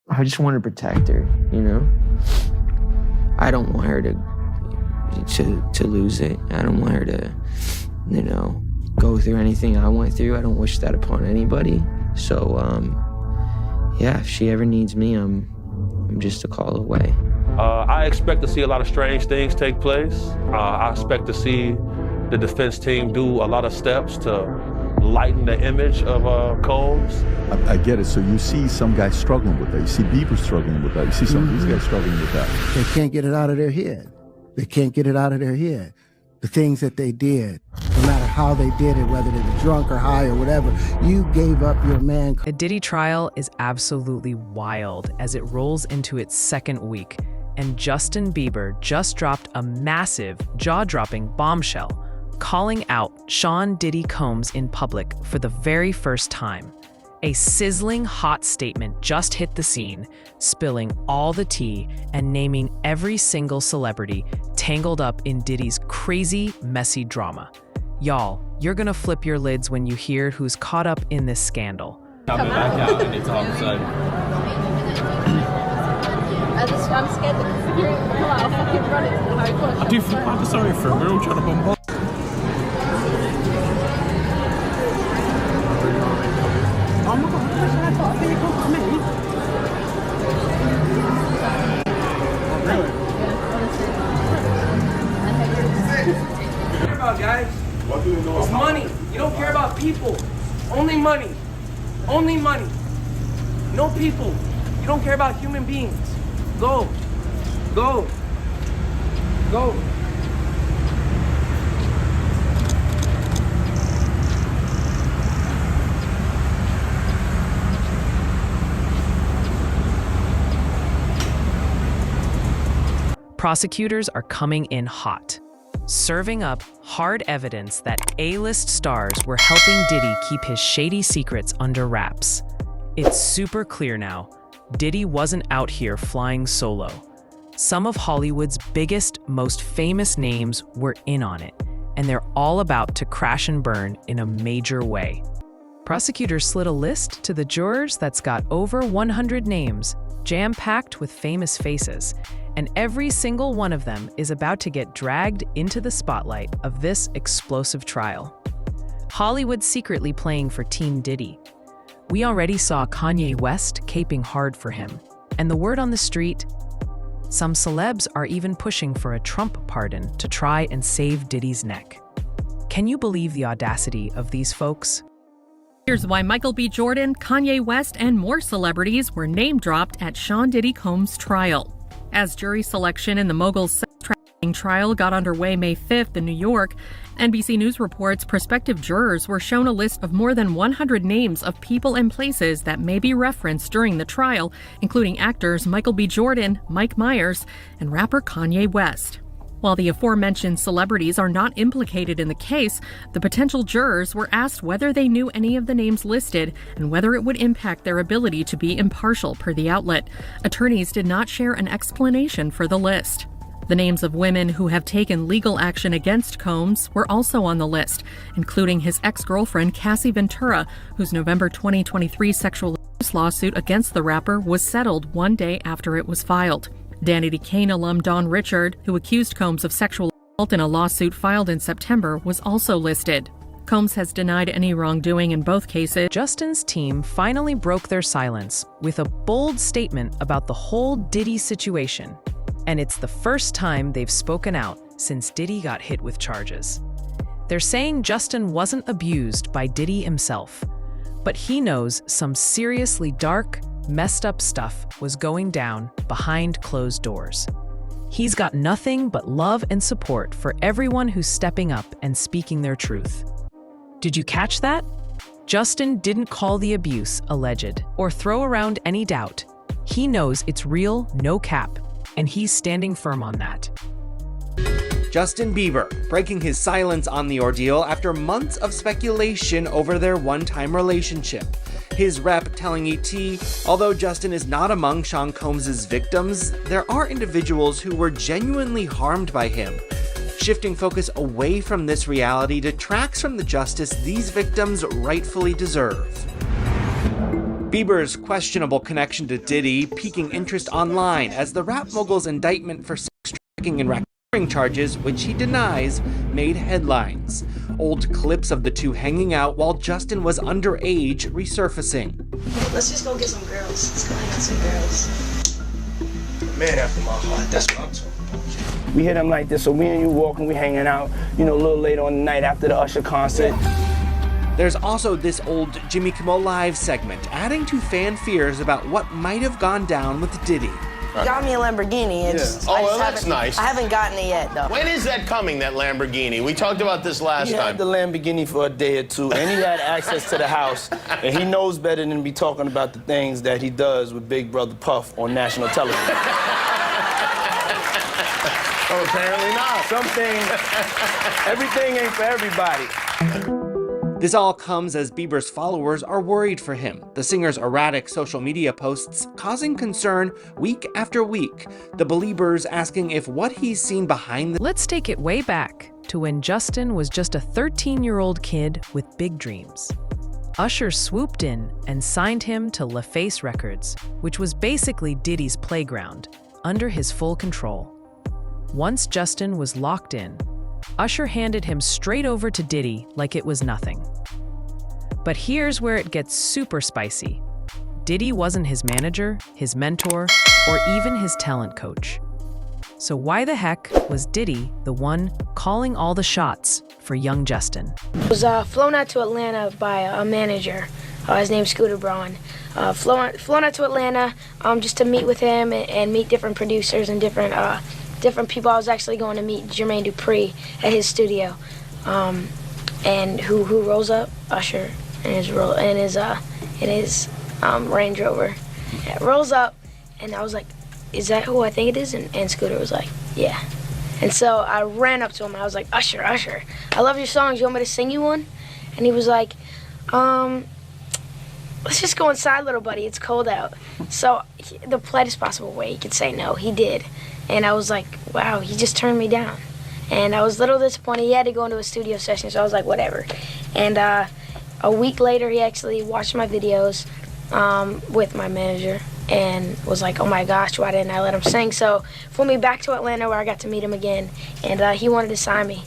I just want to protect her, you know? I don't want her to lose it. I don't want her to, you know, go through anything I went through. I don't wish that upon anybody. So, yeah, if she ever needs me, I'm just a call away. I expect to see a lot of strange things take place. I expect to see the defense team do a lot of steps to lighten the image of Combs. I get it. So you see some guys struggling with that. You see Bieber struggling with that. You see some of these guys struggling with that. They can't get it out of their head. They can't get it out of their head. The things that they did, no matter how they did it, whether they were drunk or high or whatever, you gave up your man. The Diddy trial is absolutely wild as it rolls into its second week, and Justin Bieber just dropped a massive, jaw-dropping bombshell, calling out Sean Diddy Combs in public for the very first time. A sizzling hot statement just hit the scene, spilling all the tea and naming every single celebrity tangled up in Diddy's crazy, messy drama. Y'all, you're gonna flip your lids when you hear who's caught up in this scandal. Coming back out and it's all of a sudden. I'm scared that if you're pull out, I'll fucking run into the Harry Potter. I do feel bad, sorry for him. We're all trying to bombard. Oh my god, I got a vehicle for me. Really? What do you care about, guys? What do you know? It's money. You don't care about people. Only money. Only money. No people. You don't care about human beings. Go. Go. Go. Prosecutors are coming in hot, serving up hard evidence that A-list stars were helping Diddy keep his shady secrets under wraps. It's super clear now, Diddy wasn't out here flying solo. Some of Hollywood's biggest, most famous names were in on it, and they're all about to crash and burn in a major way. Prosecutors slid a list to the jurors that's got over 100 names, jam-packed with famous faces, and every single one of them is about to get dragged into the spotlight of this explosive trial. Hollywood's secretly playing for Team Diddy. We already saw Kanye West caping hard for him, and the word on the street, some celebs are even pushing for a Trump pardon to try and save Diddy's neck. Can you believe the audacity of these folks? Here's why Michael B. Jordan, Kanye West, and more celebrities were name-dropped at Sean Diddy Combs' trial. As jury selection in the mogul's sex trafficking trial got underway May 5th in New York, NBC News reports prospective jurors were shown a list of more than 100 names of people and places that may be referenced during the trial, including actors Michael B. Jordan, Mike Myers, and rapper Kanye West. While the aforementioned celebrities are not implicated in the case, the potential jurors were asked whether they knew any of the names listed and whether it would impact their ability to be impartial, per the outlet. Attorneys did not share an explanation for the list. The names of women who have taken legal action against Combs were also on the list, including his ex-girlfriend Cassie Ventura, whose November 2023 sexual abuse lawsuit against the rapper was settled one day after it was filed. Danity Kane alum Don Richard, who accused Combs of sexual assault in a lawsuit filed in September, was also listed. Combs has denied any wrongdoing in both cases. Justin's team finally broke their silence with a bold statement about the whole Diddy situation. And it's the first time they've spoken out since Diddy got hit with charges. They're saying Justin wasn't abused by Diddy himself, but he knows some seriously dark, messed up stuff was going down behind closed doors. He's got nothing but love and support for everyone who's stepping up and speaking their truth. Did you catch that? Justin didn't call the abuse alleged or throw around any doubt. He knows it's real, no cap, and he's standing firm on that. Justin Bieber breaking his silence on the ordeal after months of speculation over their one-time relationship. His rep telling ET, although Justin is not among Sean Combs' victims, there are individuals who were genuinely harmed by him. Shifting focus away from this reality detracts from the justice these victims rightfully deserve. Bieber's questionable connection to Diddy piquing interest online as the rap mogul's indictment for sex trafficking and racketeering charges, which he denies, made headlines. Old clips of the two hanging out while Justin was underage resurfacing. Let's just go get some girls. Let's go hang out some girls. Man after my heart, that's what I'm talking about. We hit him like this, so me and you walking, we hanging out, you know, a little later on the night after the Usher concert. There's also this old Jimmy Kimmel Live segment, adding to fan fears about what might have gone down with Diddy. Got me a Lamborghini. Oh, well, that's nice. I haven't gotten it yet, though. When is that coming, that Lamborghini? We talked about this last time. He had the Lamborghini for a day or two, and he had access to the house, and he knows better than to be talking about the things that he does with Big Brother Puff on national television. Oh, apparently not. Some things, everything ain't for everybody. This all comes as Bieber's followers are worried for him, the singer's erratic social media posts causing concern week after week, the Beliebers asking if what he's seen behind the... Let's take it way back to when Justin was just a 13-year-old kid with big dreams. Usher swooped in and signed him to LaFace Records, which was basically Diddy's playground, under his full control. Once Justin was locked in, Usher handed him straight over to Diddy like it was nothing. But here's where it gets super spicy. Diddy wasn't his manager, his mentor, or even his talent coach. So why the heck was Diddy the one calling all the shots for young Justin? I was flown out to Atlanta by a manager. His name's Scooter Braun. Flown out to Atlanta just to meet with him and meet different producers and different people. I was actually going to meet Jermaine Dupri at his studio, and who rolls up? Usher in his Range Rover. It rolls up, and I was like, "Is that who I think it is?" And Scooter was like, "Yeah." And so I ran up to him and I was like, "Usher, I love your songs. You want me to sing you one?" And he was like, "Let's just go inside, little buddy. It's cold out." So the politest possible way he could say no, he did. And I was like, wow, he just turned me down. And I was a little disappointed. He had to go into a studio session, so I was like, whatever. And a week later, he actually watched my videos with my manager and was like, oh my gosh, why didn't I let him sing? So flew me back to Atlanta where I got to meet him again. And he wanted to sign me.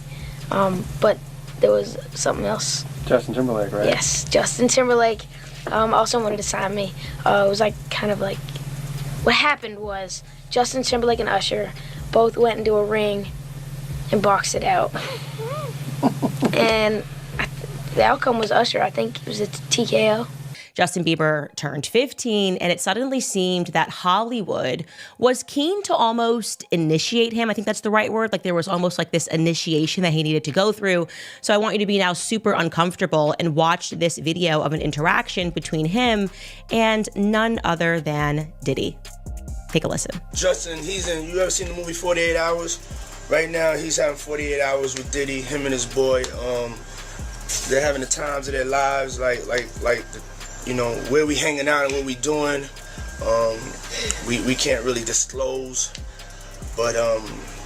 But there was something else. Justin Timberlake, right? Yes, Justin Timberlake also wanted to sign me. It was like kind of like, what happened was Justin Timberlake and Usher both went into a ring and boxed it out. And the outcome was Usher. I think it was a TKO. Justin Bieber turned 15, and it suddenly seemed that Hollywood was keen to almost initiate him. I think that's the right word. Like there was almost like this initiation that he needed to go through. So I want you to be now super uncomfortable and watch this video of an interaction between him and none other than Diddy. Take a listen. Justin, you ever seen the movie 48 Hours? Right now, he's having 48 hours with Diddy, him and his boy. They're having the times of their lives, you know, where we hanging out and what we doing. We can't really disclose, but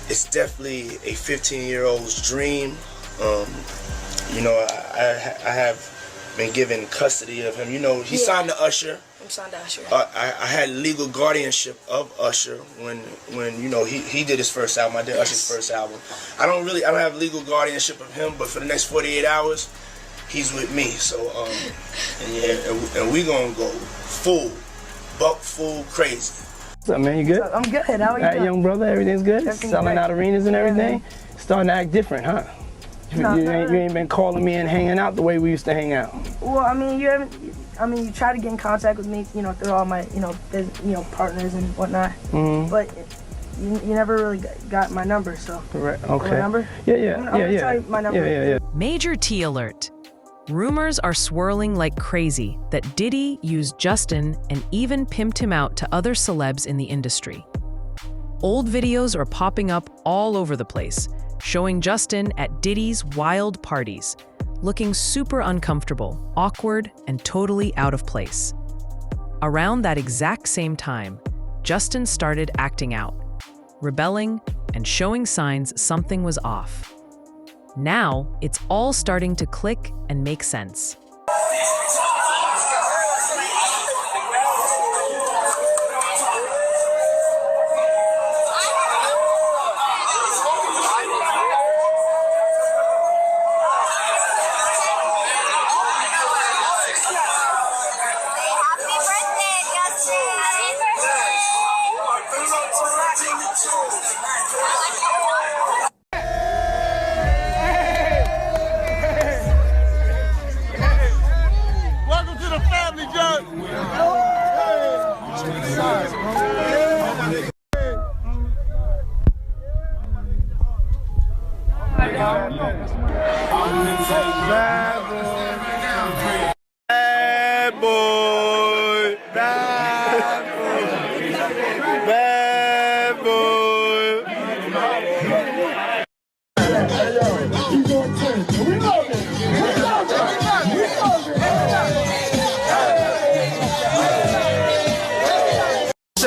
it's definitely a 15-year-old's dream. You know, I have been given custody of him. You know, he signed to Usher. I'm signed to Usher. I had legal guardianship of Usher when you know he did his first album. I did Usher's first album. I don't have legal guardianship of him, but for the next 48 hours, he's with me. So and we gonna go full crazy. What's up, man? You good? I'm good. How are you doing? Young brother, everything's good? Everything's Selling great. out arenas and everything? Yeah, Starting to act different, huh? You ain't been calling me and hanging out the way we used to hang out. Well, I mean, you try to get in contact with me, you know, through all my, partners and whatnot. Mm-hmm. But you never really got my number, so. Correct. Okay. My number? Yeah. I'm gonna tell you my number. Yeah. Major T alert. Rumors are swirling like crazy that Diddy used Justin and even pimped him out to other celebs in the industry. Old videos are popping up all over the place, showing Justin at Diddy's wild parties, looking super uncomfortable, awkward, and totally out of place. Around that exact same time, Justin started acting out, rebelling, and showing signs something was off. Now, it's all starting to click and make sense.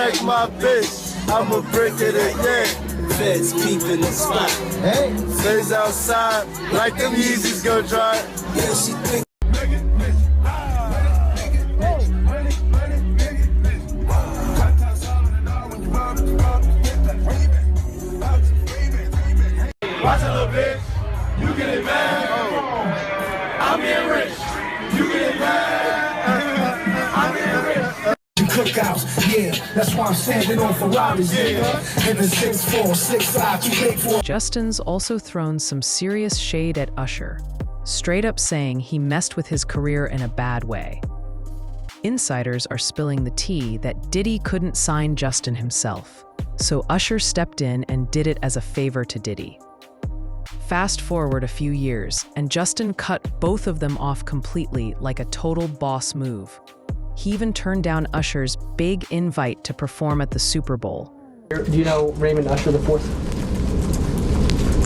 check my bitch, I'ma break it again. Feds peeping the spot. Hey, feds outside, like them Yeezys go dry. Yeah, she think. Watch a little bitch, you get it mad. I'm getting rich, you get it mad. I'm getting rich. Cookouts, yeah, that's why I'm standing on Ferraris, yeah. In the 6'4", 6'5", too big for. Justin's also thrown some serious shade at Usher, straight up saying he messed with his career in a bad way. Insiders are spilling the tea that Diddy couldn't sign Justin himself, so Usher stepped in and did it as a favor to Diddy. Fast forward a few years, and Justin cut both of them off completely like a total boss move. He even turned down Usher's big invite to perform at the Super Bowl. Do you know Raymond Usher IV?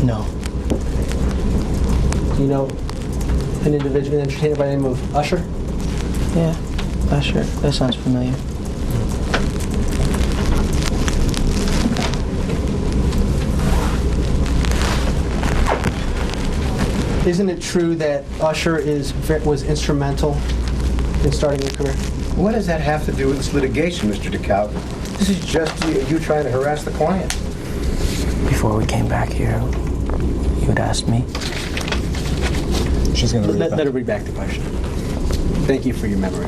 No. Do you know an individual, an entertainer by the name of Usher? Yeah, Usher. That sounds familiar. Isn't it true that Usher was instrumental in starting your career? What does that have to do with this litigation, Mr. DeKalb? This is just you trying to harass the client. Before we came back here, you had asked me. She's going to let her read back the question. Thank you for your memory.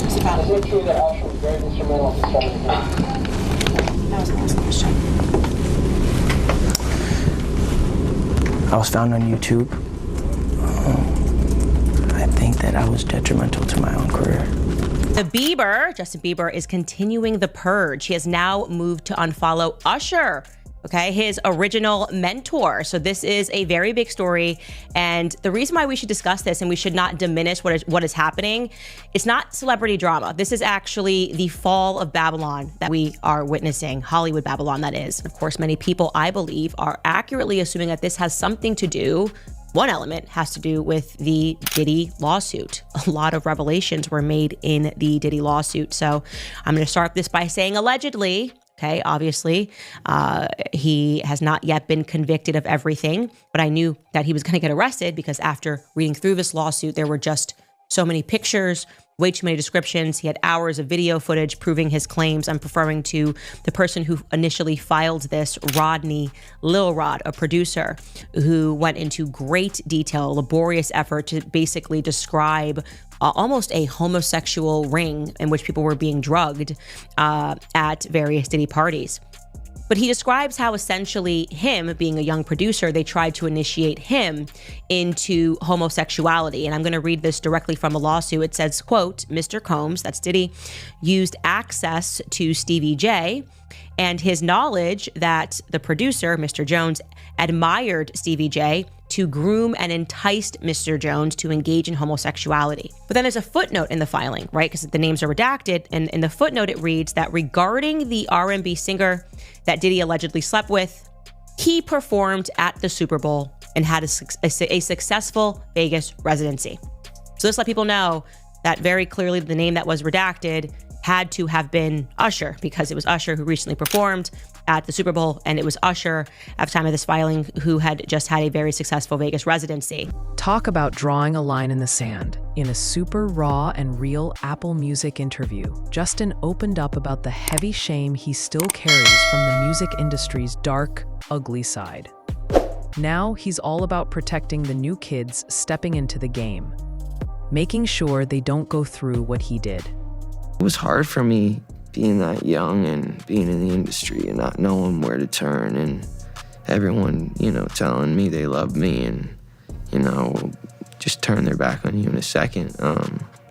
Is it true that Usher was very instrumental in starting your career? That was the last question. I was found on YouTube. I think that I was detrimental to my own career. Justin Bieber, is continuing the purge. He has now moved to unfollow Usher, okay, his original mentor. So this is a very big story. And the reason why we should discuss this and we should not diminish what is happening, it's not celebrity drama. This is actually the fall of Babylon that we are witnessing, Hollywood Babylon, that is. Of course, many people, I believe, are accurately assuming that this has something to do. One element has to do with the Diddy lawsuit. A lot of revelations were made in the Diddy lawsuit. So I'm going to start this by saying allegedly. Okay, obviously, he has not yet been convicted of everything, but I knew that he was going to get arrested because after reading through this lawsuit, there were just so many pictures, way too many descriptions. He had hours of video footage proving his claims. I'm referring to the person who initially filed this, Rodney Lil Rod, a producer who went into great detail, laborious effort to basically describe almost a homosexual ring in which people were being drugged at various Diddy parties. But he describes how essentially him being a young producer, they tried to initiate him into homosexuality. And I'm going to read this directly from a lawsuit. It says, quote, Mr. Combs, that's Diddy, used access to Stevie J and his knowledge that the producer, Mr. Jones, admired Stevie J to groom and enticed Mr. Jones to engage in homosexuality. But then there's a footnote in the filing, right? Because the names are redacted. And in the footnote, it reads that regarding the R&B singer that Diddy allegedly slept with, he performed at the Super Bowl and had a successful Vegas residency. So this let people know that very clearly the name that was redacted had to have been Usher, because it was Usher who recently performed at the Super Bowl, and it was Usher at the time of this filing who had just had a very successful Vegas residency. Talk about drawing a line in the sand. In a super raw and real Apple Music interview, Justin opened up about the heavy shame he still carries from the music industry's dark, ugly side. Now he's all about protecting the new kids stepping into the game, making sure they don't go through what he did. It was hard for me being that young and being in the industry and not knowing where to turn, and everyone, telling me they love me and, just turn their back on you in a second.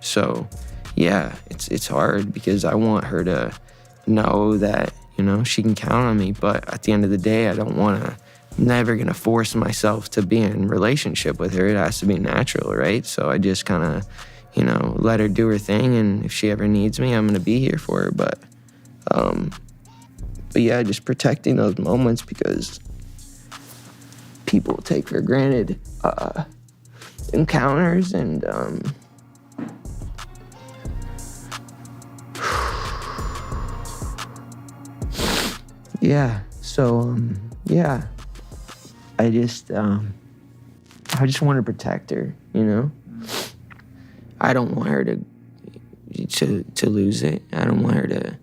So yeah, it's hard because I want her to know that, she can count on me, but at the end of the day, I'm never gonna force myself to be in a relationship with her. It has to be natural, right? So I just kind of, let her do her thing, and if she ever needs me, I'm gonna be here for her. But yeah, just protecting those moments because people take for granted encounters, and yeah, so, yeah. I just want to protect her, you know? I don't want her to lose it. I don't want her to,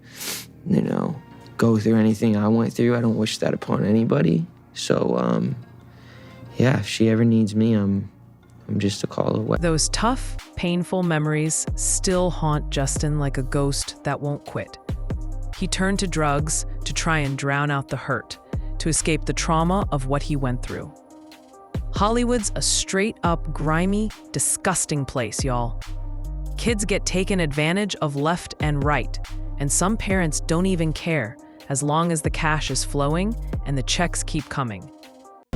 you know, go through anything I went through. I don't wish that upon anybody. So, yeah, if she ever needs me, I'm just a call away. Those tough, painful memories still haunt Justin like a ghost that won't quit. He turned to drugs to try and drown out the hurt, to escape the trauma of what he went through. Hollywood's a straight-up grimy, disgusting place, y'all. Kids get taken advantage of left and right, and some parents don't even care as long as the cash is flowing and the checks keep coming.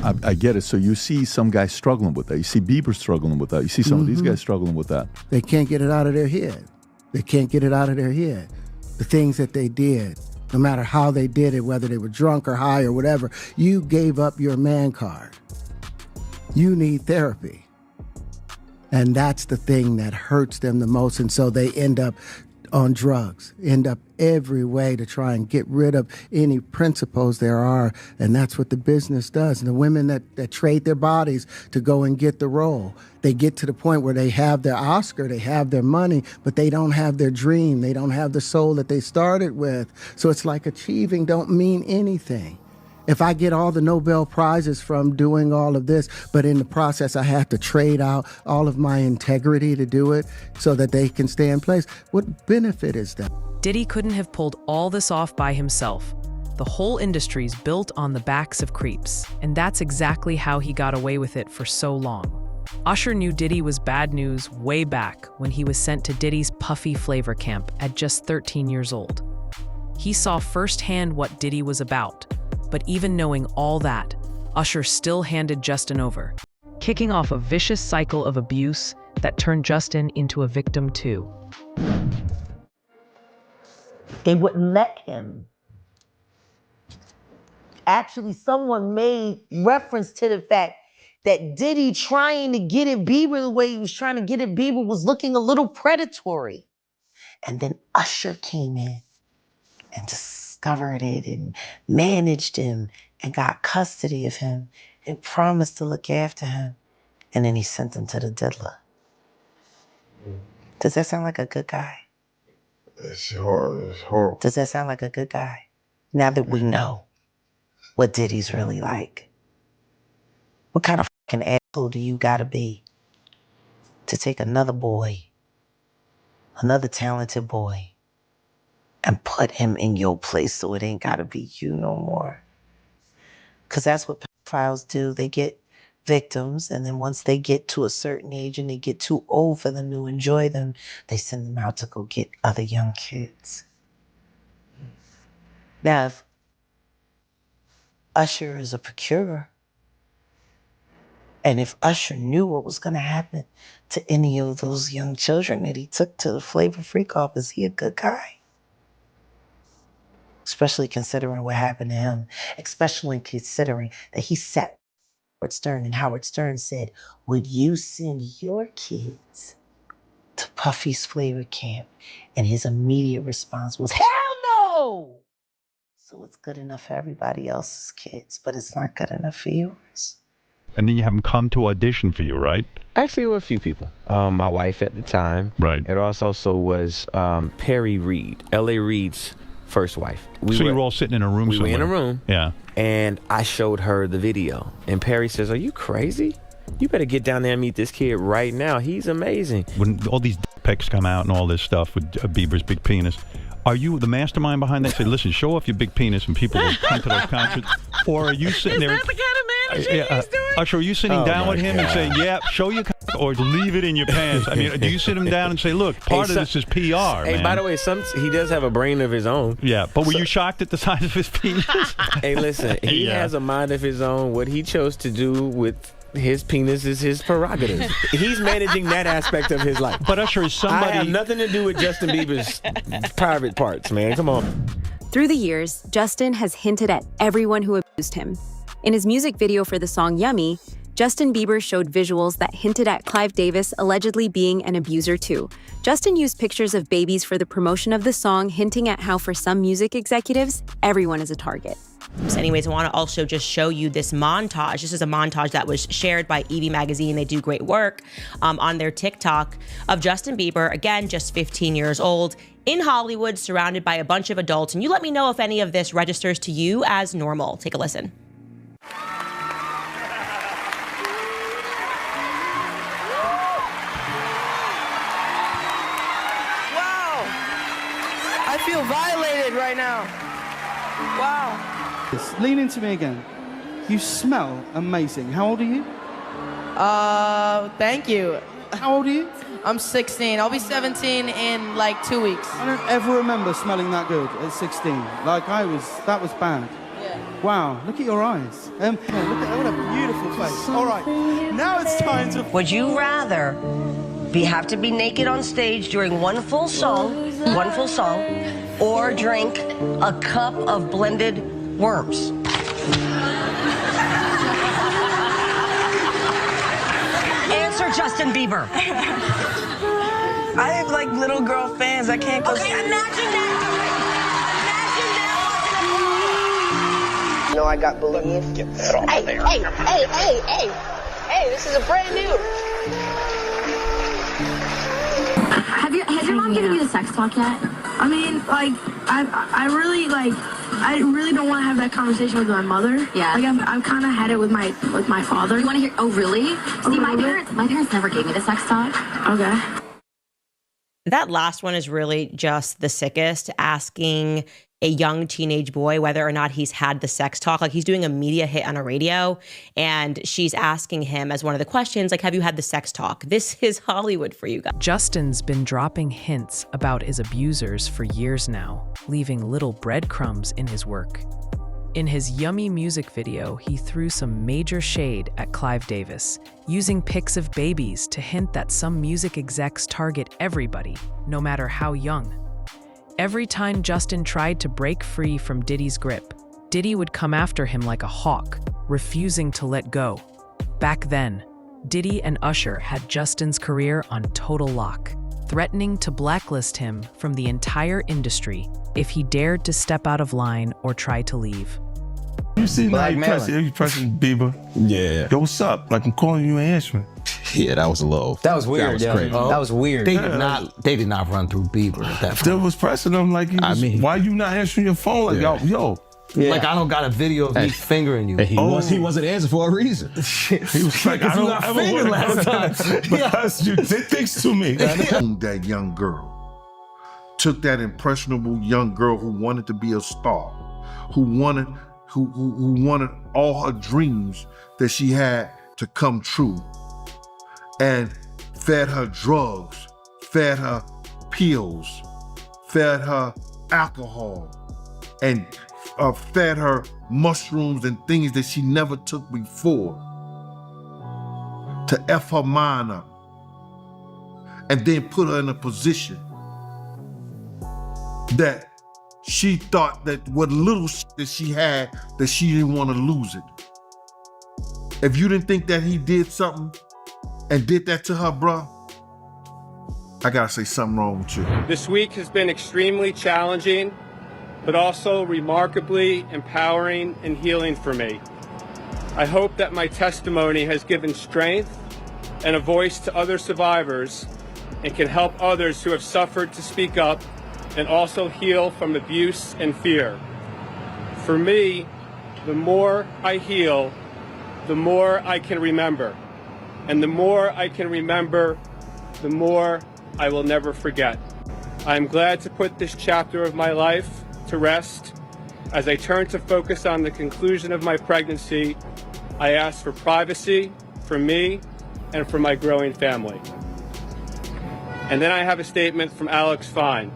I get it. So you see some guys struggling with that. You see Bieber struggling with that. You see some of these guys struggling with that. They can't get it out of their head. They can't get it out of their head. The things that they did, no matter how they did it, whether they were drunk or high or whatever, you gave up your man card. You need therapy. And that's the thing that hurts them the most. And so they end up on drugs, end up every way to try and get rid of any principles there are. And that's what the business does. And the women that trade their bodies to go and get the role, they get to the point where they have their Oscar, they have their money, but they don't have their dream. They don't have the soul that they started with. So it's like achieving don't mean anything. If I get all the Nobel Prizes from doing all of this, but in the process I have to trade out all of my integrity to do it so that they can stay in place, what benefit is that? Diddy couldn't have pulled all this off by himself. The whole industry's built on the backs of creeps, and that's exactly how he got away with it for so long. Usher knew Diddy was bad news way back when he was sent to Diddy's Puffy flavor camp at just 13 years old. He saw firsthand what Diddy was about. But even knowing all that, Usher still handed Justin over, kicking off a vicious cycle of abuse that turned Justin into a victim too. They wouldn't let him. Actually, someone made reference to the fact that Diddy trying to get at Bieber the way he was trying to get at Bieber was looking a little predatory. And then Usher came in and discovered it and managed him and got custody of him and promised to look after him. And then he sent him to the diddler. Does that sound like a good guy? It's horrible. Does that sound like a good guy? Now that we know what Diddy's really like. What kind of fucking asshole do you gotta be to take another boy, another talented boy, and put him in your place so it ain't gotta be you no more? Because that's what pedophiles do. They get victims, and then once they get to a certain age and they get too old for them to enjoy them, they send them out to go get other young kids. Now, if Usher is a procurer, and if Usher knew what was gonna happen to any of those young children that he took to the Flavor Freak off, is he a good guy? Especially considering what happened to him, especially considering that he sat Howard Stern, and Howard Stern said, would you send your kids to Puffy's Flavor Camp? And his immediate response was, hell no! So it's good enough for everybody else's kids, but it's not good enough for yours. And then you have them come to audition for you, right? Actually, there were a few people. My wife at the time. Right. It also was Perry Reed, L.A. Reid's first wife. So you were all sitting in a room somewhere? We were in a room. Yeah. And I showed her the video. And Perry says, are you crazy? You better get down there and meet this kid right now. He's amazing. When all these pics come out and all this stuff with Bieber's big penis, are you the mastermind behind that? Say, listen, show off your big penis and people will come to those concerts? Or are you sitting there? Is that the kind of managing he's doing? Usher, are you sitting down with him and saying, yeah, show your or leave it in your pants? I mean, do you sit him down and say, look, part of this is PR, man? By the way, he does have a brain of his own. Yeah, but were you shocked at the size of his penis? Hey, listen, he has a mind of his own. What he chose to do with his penis is his prerogative. He's managing that aspect of his life. But Usher is somebody... I have nothing to do with Justin Bieber's private parts, man. Come on. Through the years, Justin has hinted at everyone who abused him. In his music video for the song Yummy, Justin Bieber showed visuals that hinted at Clive Davis allegedly being an abuser too. Justin used pictures of babies for the promotion of the song, hinting at how for some music executives, everyone is a target. So anyways, I want to also just show you this montage. This is a montage that was shared by Evie Magazine. They do great work on their TikTok of Justin Bieber, again, just 15 years old, in Hollywood, surrounded by a bunch of adults. And you let me know if any of this registers to you as normal. Take a listen. Wow! I feel violated right now. Wow. Lean into me again. You smell amazing. How old are you? Thank you. How old are you? I'm 16. I'll be 17 in like 2 weeks. I don't ever remember smelling that good at 16. Like that was bad. Yeah. Wow, look at your eyes. Yeah, look at what a beautiful face. All right, now it's time to... Would you rather have to be naked on stage during one full song, or drink a cup of blended worms? Answer, Justin Bieber. I have like little girl fans. I can't go. Okay, imagine that. You know I got bullied. Get that off Hey, there. Hey, this is a brand new. Has your mom given you the sex talk yet? I mean, like, I really don't want to have that conversation with my mother. Yeah. Like, I've kind of had it with my father. You want to hear? Oh, really? See, my parents never gave me the sex talk. Okay. That last one is really just the sickest, asking a young teenage boy whether or not he's had the sex talk. Like, he's doing a media hit on a radio, and she's asking him as one of the questions, like, have you had the sex talk? This is Hollywood for you guys. Justin's been dropping hints about his abusers for years now, leaving little breadcrumbs in his work. In his Yummy music video, he threw some major shade at Clive Davis, using pics of babies to hint that some music execs target everybody, no matter how young. Every time Justin tried to break free from Diddy's grip, Diddy would come after him like a hawk, refusing to let go. Back then, Diddy and Usher had Justin's career on total lock, threatening to blacklist him from the entire industry if he dared to step out of line or try to leave. You see now you pressing Bieber. Yeah. Yo, what's up? Like, I'm calling you and answering. Yeah, that was a little. That was weird. That was crazy. That was weird. They did not run through Bieber at that Still point. was pressing him like, why you not answering your phone? Like, yo. Yeah. Like, I don't got a video of me fingering you. He wasn't answering for a reason. He was like, I don't ever want to last time because you did things to me. That young girl took that impressionable young girl who wanted to be a star, who wanted all her dreams that she had to come true, and fed her drugs, fed her pills, fed her alcohol, and fed her mushrooms and things that she never took before to F her mind up, and then put her in a position that she thought that what little that she had, that she didn't want to lose it. If you didn't think that he did something and did that to her, bro, I gotta say something wrong with you. This week has been extremely challenging, but also remarkably empowering and healing for me. I hope that my testimony has given strength and a voice to other survivors and can help others who have suffered to speak up and also heal from abuse and fear. For me, the more I heal, the more I can remember. And the more I can remember, the more I will never forget. I am glad to put this chapter of my life to rest. As I turn to focus on the conclusion of my pregnancy, I ask for privacy for me and for my growing family. And then I have a statement from Alex Fine.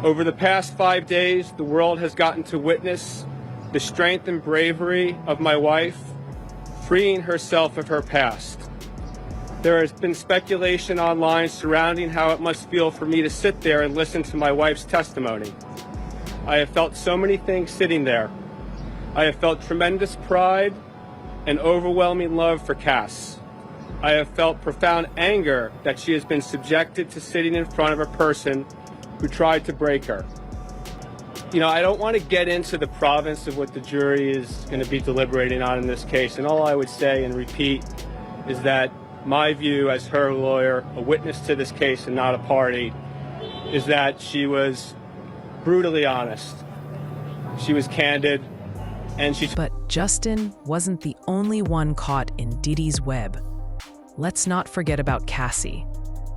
Over the past 5 days, the world has gotten to witness the strength and bravery of my wife, freeing herself of her past. There has been speculation online surrounding how it must feel for me to sit there and listen to my wife's testimony. I have felt so many things sitting there. I have felt tremendous pride and overwhelming love for Cass. I have felt profound anger that she has been subjected to sitting in front of a person who tried to break her. You know, I don't want to get into the province of what the jury is going to be deliberating on in this case. And all I would say and repeat is that my view as her lawyer, a witness to this case and not a party, is that she was brutally honest. She was candid, and she... But Justin wasn't the only one caught in Diddy's web. Let's not forget about Cassie.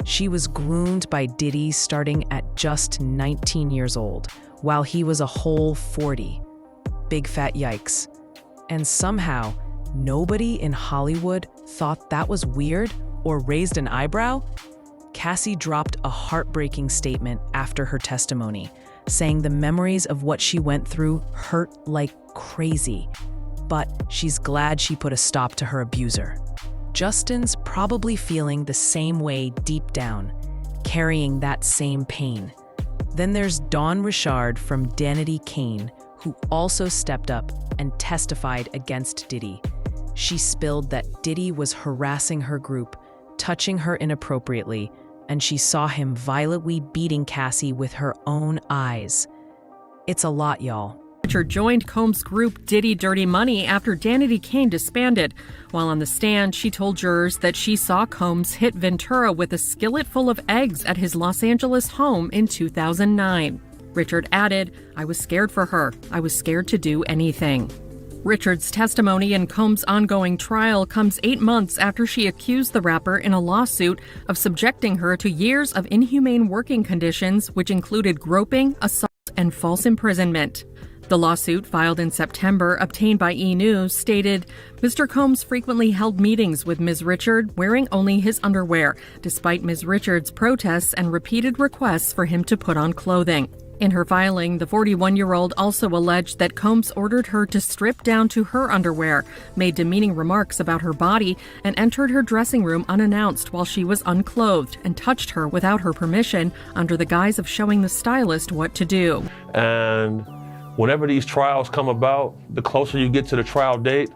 She was groomed by Diddy starting at just 19 years old, while he was a whole 40. Big fat yikes. And somehow, nobody in Hollywood thought that was weird or raised an eyebrow? Cassie dropped a heartbreaking statement after her testimony, saying the memories of what she went through hurt like crazy, but she's glad she put a stop to her abuser. Justin's probably feeling the same way deep down, carrying that same pain. Then there's Dawn Richard from Danity Kane, who also stepped up and testified against Diddy. She spilled that Diddy was harassing her group, touching her inappropriately, and she saw him violently beating Cassie with her own eyes. It's a lot, y'all. Richard joined Combs' group Diddy Dirty Money after Danity Kane disbanded. While on the stand, she told jurors that she saw Combs hit Ventura with a skillet full of eggs at his Los Angeles home in 2009. Richard added, "I was scared for her. I was scared to do anything." Richard's testimony in Combs' ongoing trial comes 8 months after she accused the rapper in a lawsuit of subjecting her to years of inhumane working conditions, which included groping, assault, and false imprisonment. The lawsuit, filed in September, obtained by E! News, stated, Mr. Combs frequently held meetings with Ms. Richard wearing only his underwear, despite Ms. Richard's protests and repeated requests for him to put on clothing. In her filing, the 41-year-old also alleged that Combs ordered her to strip down to her underwear, made demeaning remarks about her body, and entered her dressing room unannounced while she was unclothed, and touched her without her permission under the guise of showing the stylist what to do. And whenever these trials come about, the closer you get to the trial date,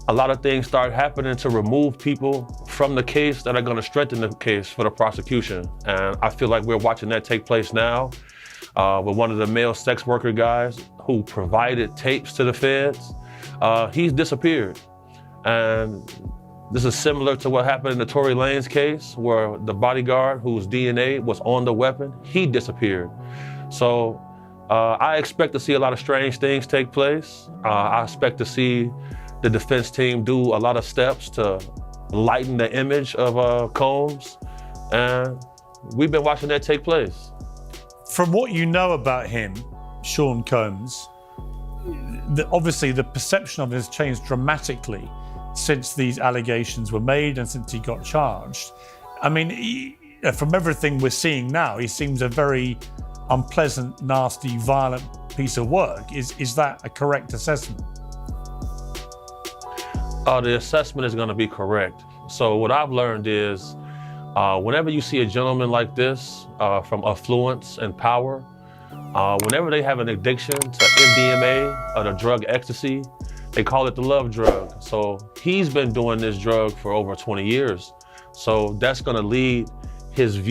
a lot of things start happening to remove people from the case that are going to strengthen the case for the prosecution. And I feel like we're watching that take place now. With one of the male sex worker guys who provided tapes to the feds. He's disappeared. And this is similar to what happened in the Tory Lanez case, where the bodyguard whose DNA was on the weapon, he disappeared. So I expect to see a lot of strange things take place. I expect to see the defense team do a lot of steps to lighten the image of Combs. And we've been watching that take place. From what you know about him, Sean Combs, obviously the perception of him has changed dramatically since these allegations were made and since he got charged. I mean, from everything we're seeing now, he seems a very unpleasant, nasty, violent piece of work. Is that a correct assessment? The assessment is going to be correct. So what I've learned is, whenever you see a gentleman like this, from affluence and power, whenever they have an addiction to MDMA or the drug ecstasy, they call it the love drug. So he's been doing this drug for over 20 years. So that's going to lead his view